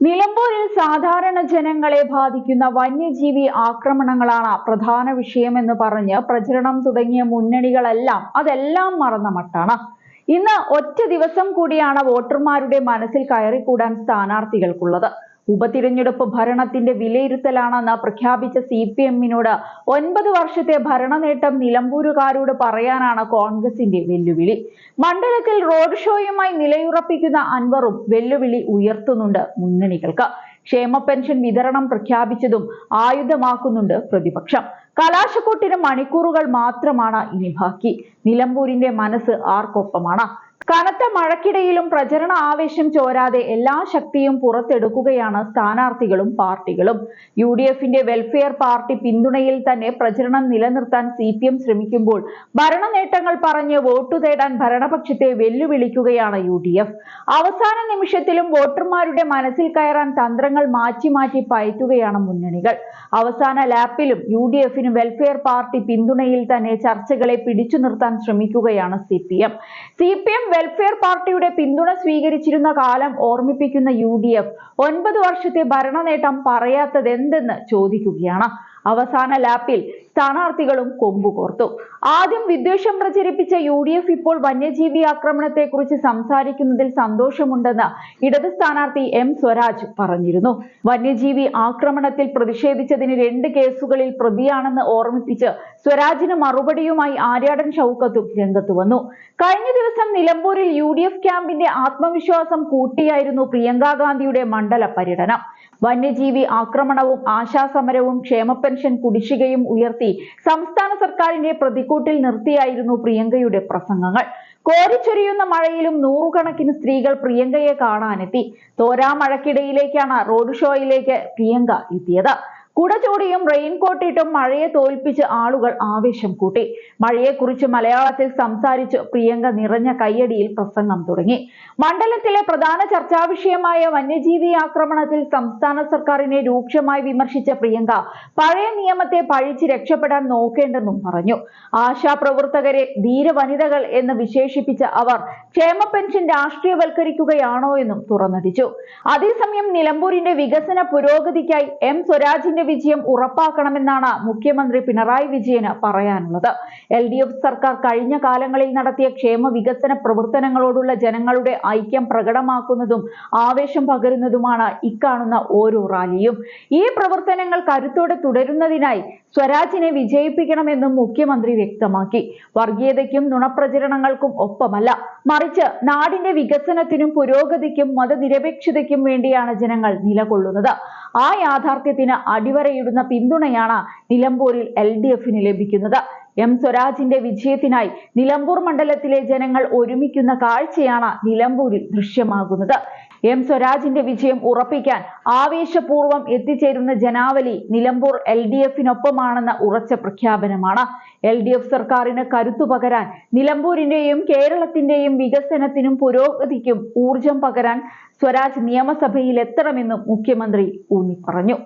നിലമ്പൂരിൽ സാധാരണ ജനങ്ങളെ ബാധിക്കുന്ന വന്യജീവി ആക്രമണങ്ങളാണ് പ്രധാന വിഷയമെന്ന് പറഞ്ഞ് പ്രചരണം തുടങ്ങിയ മുന്നണികളെല്ലാം അതെല്ലാം മറന്ന മട്ടാണ്. ഇന്ന് ഒറ്റ ദിവസം കൂടിയാണ് വോട്ടർമാരുടെ മനസ്സിൽ കയറിക്കൂടാൻ സ്ഥാനാർത്ഥികൾക്കുള്ളത്. ഉപതിരഞ്ഞെടുപ്പ് ഭരണത്തിന്റെ വിലയിരുത്തലാണെന്ന് പ്രഖ്യാപിച്ച CPM-നോട് 9 വർഷത്തെ ഭരണനേട്ടം നിലമ്പൂരുകാരോട് പറയാനാണ് കോൺഗ്രസിന്റെ വെല്ലുവിളി. മണ്ഡലത്തിൽ റോഡ് ഷോയുമായി നിലയുറപ്പിക്കുന്ന അൻവറും വെല്ലുവിളി ഉയർത്തുന്നുണ്ട് മുന്നണികൾക്ക്. ക്ഷേമ പെൻഷൻ വിതരണം പ്രഖ്യാപിച്ചതും ആയുധമാക്കുന്നുണ്ട് പ്രതിപക്ഷം. കലാശക്കൊട്ടിന് മണിക്കൂറുകൾ മാത്രമാണ് ഇനി ബാക്കി. നിലമ്പൂരിന്റെ മനസ്സ് ആർക്കൊപ്പമാണ്? കനത്ത മഴക്കിടയിലും പ്രചരണ ആവേശം ചോരാതെ എല്ലാ ശക്തിയും പുറത്തെടുക്കുകയാണ് സ്ഥാനാർത്ഥികളും പാർട്ടികളും. UDFന്റെ വെൽഫെയർ പാർട്ടി പിന്തുണയിൽ തന്നെ പ്രചരണം നിലനിർത്താൻ CPM ശ്രമിക്കുമ്പോൾ ഭരണനേട്ടങ്ങൾ പറഞ്ഞ് വോട്ടു തേടാൻ ഭരണപക്ഷത്തെ വെല്ലുവിളിക്കുകയാണ് UDF. അവസാന നിമിഷത്തിലും വോട്ടർമാരുടെ മനസ്സിൽ കയറാൻ തന്ത്രങ്ങൾ മാറ്റി മാറ്റി പയറ്റുകയാണ് മുന്നണികൾ. അവസാന ലാപ്പിലും UDFന് വെൽഫെയർ പാർട്ടി പിന്തുണയിൽ തന്നെ ചർച്ചകളെ പിടിച്ചു നിർത്താൻ ശ്രമിക്കുകയാണ് CPM വെൽഫെയർ പാർട്ടിയുടെ പിന്തുണ സ്വീകരിച്ചിരുന്ന കാലം ഓർമ്മിപ്പിക്കുന്ന UDF 9 വർഷത്തെ ഭരണനേട്ടം പറയാത്തതെന്തെന്ന് ചോദിക്കുകയാണ്. അവസാന ലാപ്പിൽ സ്ഥാനാർത്ഥികളും കൊമ്പുകോർത്തു. ആദ്യം വിദ്വേഷം പ്രചരിപ്പിച്ച UDF ഇപ്പോൾ വന്യജീവി ആക്രമണത്തെക്കുറിച്ച് സംസാരിക്കുന്നതിൽ സന്തോഷമുണ്ടെന്ന് ഇടത് സ്ഥാനാർത്ഥി M. സ്വരാജ് പറഞ്ഞിരുന്നു. വന്യജീവി ആക്രമണത്തിൽ പ്രതിഷേധിച്ചതിന് 2 കേസുകളിൽ പ്രതിയാണെന്ന് ഓർമ്മിപ്പിച്ച് സ്വരാജിന് മറുപടിയുമായി ആര്യാടൻ ഷൗക്കത്തും രംഗത്ത് വന്നു. കഴിഞ്ഞ ദിവസം നിലമ്പൂരിൽ UDF ക്യാമ്പിന്റെ ആത്മവിശ്വാസം കൂട്ടിയായിരുന്നു പ്രിയങ്ക ഗാന്ധിയുടെ മണ്ഡല പര്യടനം. വന്യജീവി ആക്രമണവും ആശാസമരവും ക്ഷേമ പെൻഷൻ കുടിശ്ശികയും ഉയർത്തി സംസ്ഥാന സർക്കാരിന്റെ പ്രതിക്കൂട്ടിൽ നിർത്തിയായിരുന്നു പ്രിയങ്കയുടെ പ്രസംഗങ്ങൾ. കോരിച്ചൊരിയുന്ന മഴയിലും നൂറുകണക്കിന് സ്ത്രീകൾ പ്രിയങ്കയെ കാണാനെത്തി. തോരാ മഴക്കിടയിലേക്കാണ് റോഡ് ഷോയിലേക്ക് പ്രിയങ്ക എത്തിയത്. കുട ചൂടിയും റെയിൻകോട്ടിട്ടും മഴയെ തോൽപ്പിച്ച് ആളുകൾ ആവേശം കൂട്ടി. മഴയെക്കുറിച്ച് മലയാളത്തിൽ സംസാരിച്ച് പ്രിയങ്ക നിറഞ്ഞ കയ്യടിയിൽ പ്രസംഗം തുടങ്ങി. മണ്ഡലത്തിലെ പ്രധാന ചർച്ചാ വിഷയമായ വന്യജീവി ആക്രമണത്തിൽ സംസ്ഥാന സർക്കാരിനെ രൂക്ഷമായി വിമർശിച്ച പ്രിയങ്ക പഴയ നിയമത്തെ പഴിച്ച് രക്ഷപ്പെടാൻ നോക്കേണ്ടെന്നും പറഞ്ഞു. ആശാപ്രവർത്തകരെ ധീരവനിതകൾ എന്ന് വിശേഷിപ്പിച്ച അവർ ക്ഷേമ പെൻഷൻ രാഷ്ട്രീയവൽക്കരിക്കുകയാണോ എന്നും തുറന്നടിച്ചു. അതേസമയം നിലമ്പൂരിന്റെ വികസന പുരോഗതിക്കായി M. സ്വരാജിന്റെ വിജയം ഉറപ്പാക്കണമെന്നാണ് മുഖ്യമന്ത്രി പിണറായി വിജയന് പറയാനുള്ളത്. LDF സർക്കാർ കഴിഞ്ഞ കാലങ്ങളിൽ നടത്തിയ ക്ഷേമ വികസന പ്രവർത്തനങ്ങളോടുള്ള ജനങ്ങളുടെ ഐക്യം പ്രകടമാക്കുന്നതും ആവേശം പകരുന്നതുമാണ് ഇക്കാണുന്ന ഓരോ റാലിയും. ഈ പ്രവർത്തനങ്ങൾ കരുത്തോടെ തുടരുന്നതിനായി സ്വരാജിനെ വിജയിപ്പിക്കണമെന്നും മുഖ്യമന്ത്രി വ്യക്തമാക്കി. വർഗീയതയ്ക്കും നുണപ്രചരണങ്ങൾക്കും ഒപ്പമല്ല, മറിച്ച് നാടിന്റെ വികസനത്തിനും പുരോഗതിക്കും മതനിരപേക്ഷതയ്ക്കും വേണ്ടിയാണ് ജനങ്ങൾ നിലകൊള്ളുന്നത്. ആ യാഥാർത്ഥ്യത്തിന് അടിവരയിടുന്ന പിന്തുണയാണ് നിലമ്പൂരിൽ LDFന് ലഭിക്കുന്നത്. M. സ്വരാജിന്റെ വിജയത്തിനായി നിലമ്പൂർ മണ്ഡലത്തിലെ ജനങ്ങൾ ഒരുമിക്കുന്ന കാഴ്ചയാണ് നിലമ്പൂരിൽ ദൃശ്യമാകുന്നത്. M. സ്വരാജിന്റെ വിജയം ഉറപ്പിക്കാൻ ആവേശപൂർവ്വം എത്തിച്ചേരുന്ന ജനാവലി നിലമ്പൂർ LDFനൊപ്പമാണെന്ന ഉറച്ച പ്രഖ്യാപനമാണ്. LDF സർക്കാരിന് കരുത്തു പകരാൻ, നിലമ്പൂരിന്റെയും കേരളത്തിന്റെയും വികസനത്തിനും പുരോഗതിക്കും ഊർജം പകരാൻ സ്വരാജ് നിയമസഭയിൽ എത്തണമെന്നും മുഖ്യമന്ത്രി ഊന്നിപ്പറഞ്ഞു.